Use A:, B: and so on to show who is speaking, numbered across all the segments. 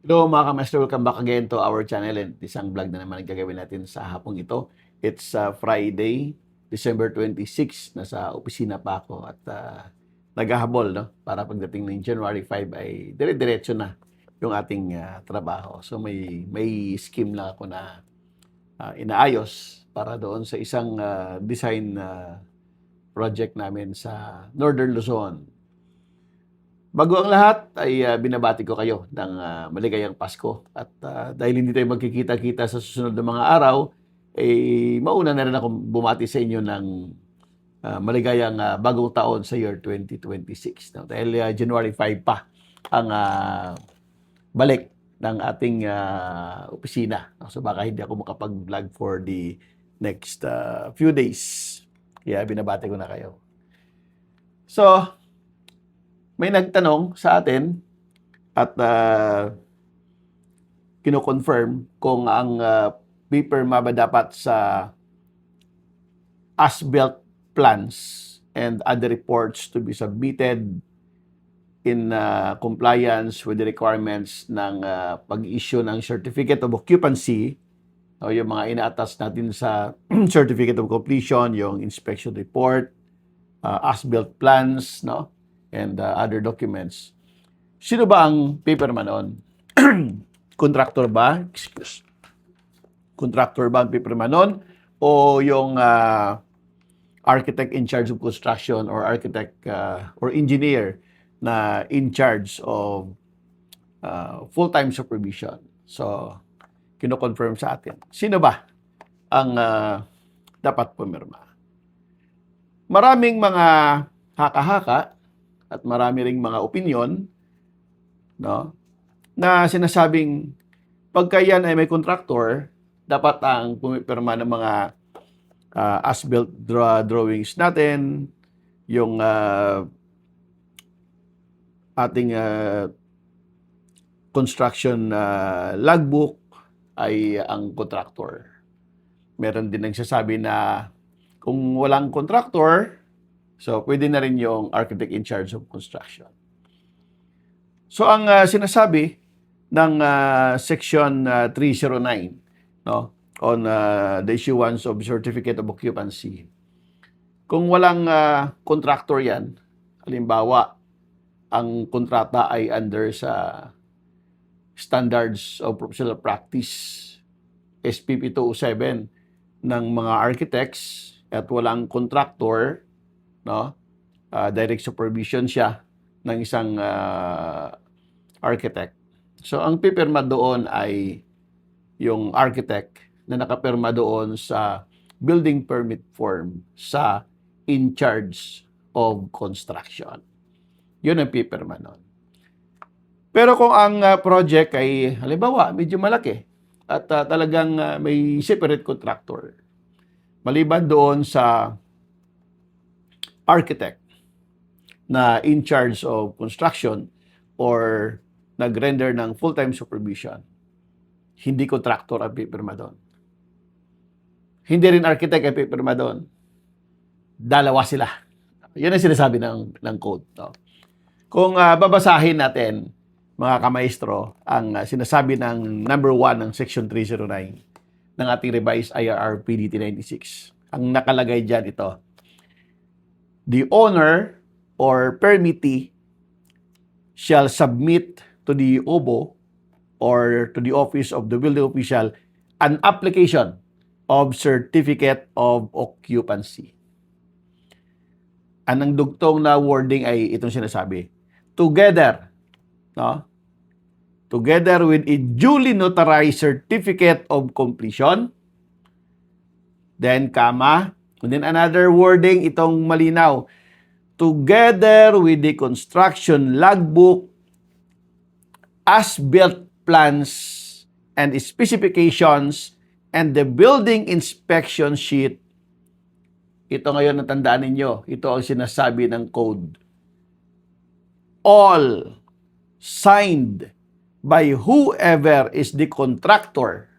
A: Hello mga ka-master, welcome back again to our channel and isang vlog na naman ang gagawin natin sa hapong ito. It's Friday, December 26, nasa opisina pa ako at naghahabol, no? Para pagdating ng January 5 ay dire-diretso na yung ating trabaho. So may scheme lang ako na inaayos para doon sa isang design project namin sa Northern Luzon. Bago ang lahat ay binabati ko kayo ng maligayang Pasko at dahil hindi tayo magkikita-kita sa susunod na mga araw, mauna na rin akong bumati sa inyo ng maligayang bagong taon sa year 2026. No? Dahil January 5 pa ang balik ng ating opisina. No? So baka hindi ako makapag-vlog for the next few days. Kaya binabati ko na kayo. So, may nagtanong sa atin at kino-confirm kung ang PIPERMA ba dapat sa as-built plans and other reports to be submitted in compliance with the requirements ng pag-issue ng Certificate of Occupancy o yung mga inaatas natin sa Certificate of Completion, yung inspection report, as-built plans, no? And other documents. Sino ba ang PIPERMA noon? Contractor ba? Contractor ba ang PIPERMA noon? O yung architect in charge of construction or architect or engineer na in charge of full-time supervision? So, kino-confirm sa atin. Sino ba ang dapat pumirma? Maraming mga haka-haka at marami ring mga opinion, no, na sinasabing pagka yan ay may contractor, dapat ang pumipirma ng mga as-built drawings natin, yung ating construction logbook ay ang contractor. Meron din nagsasabi na kung walang contractor, so, pwede na rin yung architect in charge of construction. So, ang sinasabi ng Section 309, no, on the issuance of Certificate of Occupancy, kung walang contractor yan, halimbawa, ang kontrata ay under sa Standards of Professional Practice, SPP 207, ng mga architects at walang contractor, no? Direct supervision siya ng isang architect. So, ang pipirma doon ay yung architect na nakapirma doon sa building permit form sa in charge of construction. Yun ang pipirma noon. Pero kung ang project ay, halimbawa, medyo malaki at talagang may separate contractor, maliban doon sa architect na in charge of construction or nag-render ng full-time supervision, hindi contractor ang pipirma doon. Hindi rin architect ang pipirma doon. Dalawa sila. Yan ang sinasabi ng code. No? Kung babasahin natin, mga kamaestro, ang sinasabi ng number 1 ng Section 309 ng ating revised IRR PDT 96. Ang nakalagay dyan ito, the owner or permittee shall submit to the OBO or to the office of the building official an application of Certificate of Occupancy. Anong dugtong na wording ay itong sinasabi. Together, no? Together with a duly notarized Certificate of Completion, then comma, and then another wording, itong malinaw, together with the construction logbook, as-built plans and specifications, and the building inspection sheet. Ito ngayon natandaan ninyo, ito ang sinasabi ng code. All signed by whoever is the contractor,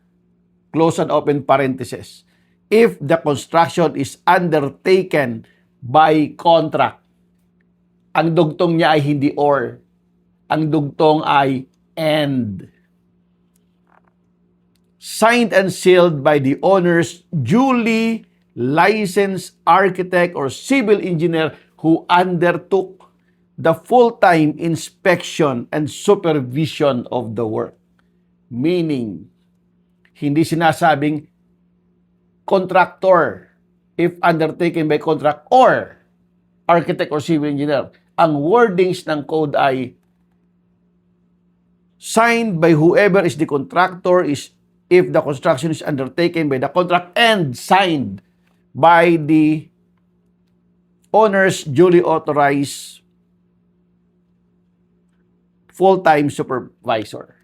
A: close and open parentheses, if the construction is undertaken by contract. Ang dugtong niya ay hindi or. Ang dugtong ay and. signed and sealed by the owner's duly licensed architect or civil engineer who undertook the full-time inspection and supervision of the work. Meaning, hindi sinasabing contractor if undertaken by contract or architect or civil engineer. Ang wordings ng code ay signed by whoever is the contractor is if the construction is undertaken by the contract and signed by the owner's duly authorized full-time supervisor.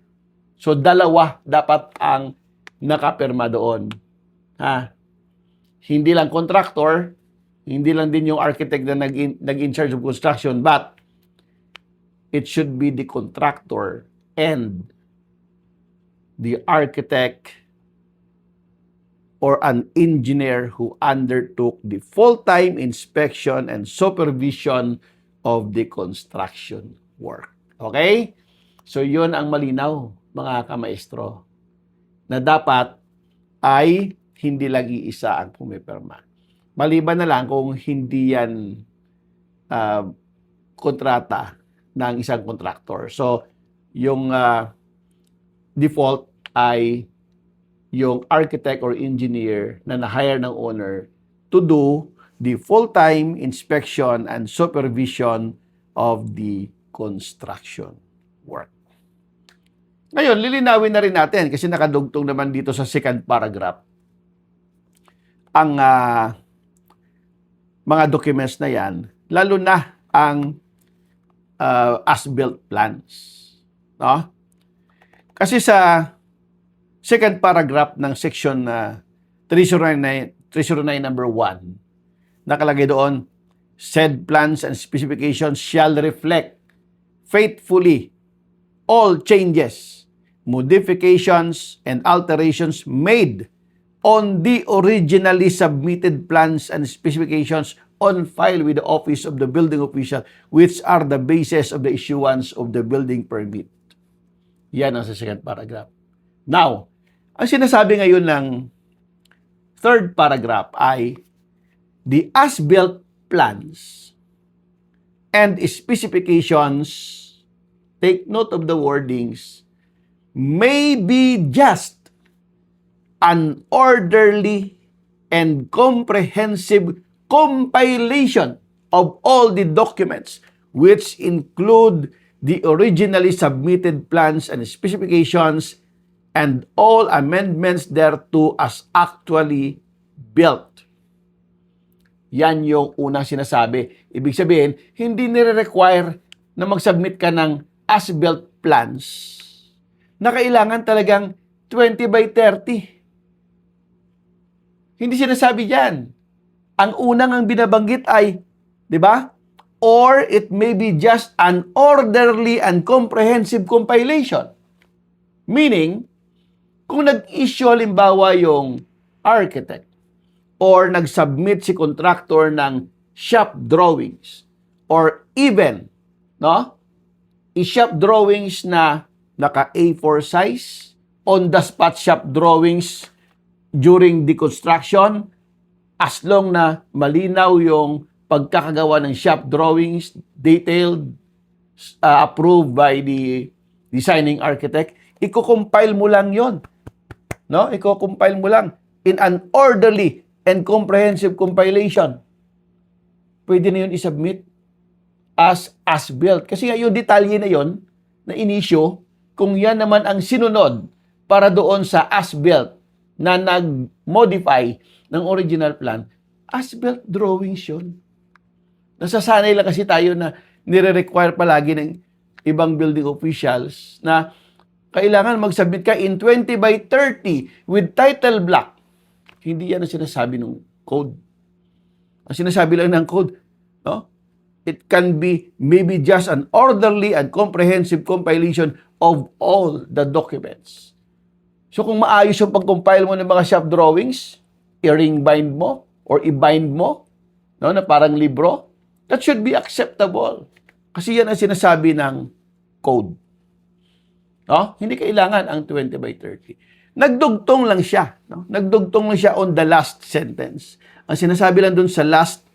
A: So, dalawa dapat ang nakapirma doon. Ha? Hindi lang contractor, hindi lang din yung architect na nag-in charge of construction, but it should be the contractor and the architect or an engineer who undertook the full-time inspection and supervision of the construction work. Okay? So, yun ang malinaw, mga kamaestro, na dapat ay hindi lang iisa ang pumipirma. Maliban na lang kung hindi yan kontrata ng isang contractor. So, yung default ay yung architect or engineer na na-hire ng owner to do the full-time inspection and supervision of the construction work. Ngayon, lilinawin na rin natin kasi nakadugtong naman dito sa second paragraph ang mga documents na yan, lalo na ang as-built plans. No? Kasi sa second paragraph ng section 309 number 1, nakalagay doon, said plans and specifications shall reflect faithfully all changes, modifications, and alterations made on the originally submitted plans and specifications on file with the Office of the Building Official, which are the basis of the issuance of the building permit. Yan ang sa second paragraph. Now, ang sinasabi ngayon ng third paragraph ay the as-built plans and specifications, take note of the wordings, may be just an orderly and comprehensive compilation of all the documents which include the originally submitted plans and specifications and all amendments thereto as actually built. Yan yung unang sinasabi. Ibig sabihin, hindi nire-require na mag-submit ka ng as-built plans na kailangan talagang 20 by 30. Hindi sinasabi dyan. Ang unang ang binabanggit ay, di ba? Or it may be just an orderly and comprehensive compilation. Meaning, kung nag-issue halimbawa yung architect or nag-submit si contractor ng shop drawings or even, no? I-shop drawings na naka A4 size, on-the-spot shop drawings during the construction, as long na malinaw yung pagkakagawa ng shop drawings, detailed, approved by the designing architect, i-compile mo lang yon. No? I-compile mo lang in an orderly and comprehensive compilation. Pwede na yun i-submit as-built. Kasi nga yung detalye na yon na inisyo, kung yan naman ang sinunod para doon sa as-built na nag-modify ng original plan, as-built drawings yun. Nasasanay lang kasi tayo na nire-require palagi ng ibang building officials na kailangan mag-submit ka in 20 by 30 with title block. Hindi yan ang sinasabi ng code. Ang sinasabi lang ng code, no? It can be maybe just an orderly and comprehensive compilation of all the documents. So kung maayos yung pag-compile mo ng mga shop drawings, i-ring bind mo or i-bind mo, no, na parang libro, that should be acceptable. Kasi yan ang sinasabi ng code. No? Hindi kailangan ang 20 by 30. Nagdugtong lang siya. No? Nagdugtong lang siya on the last sentence. Ang sinasabi lang dun sa last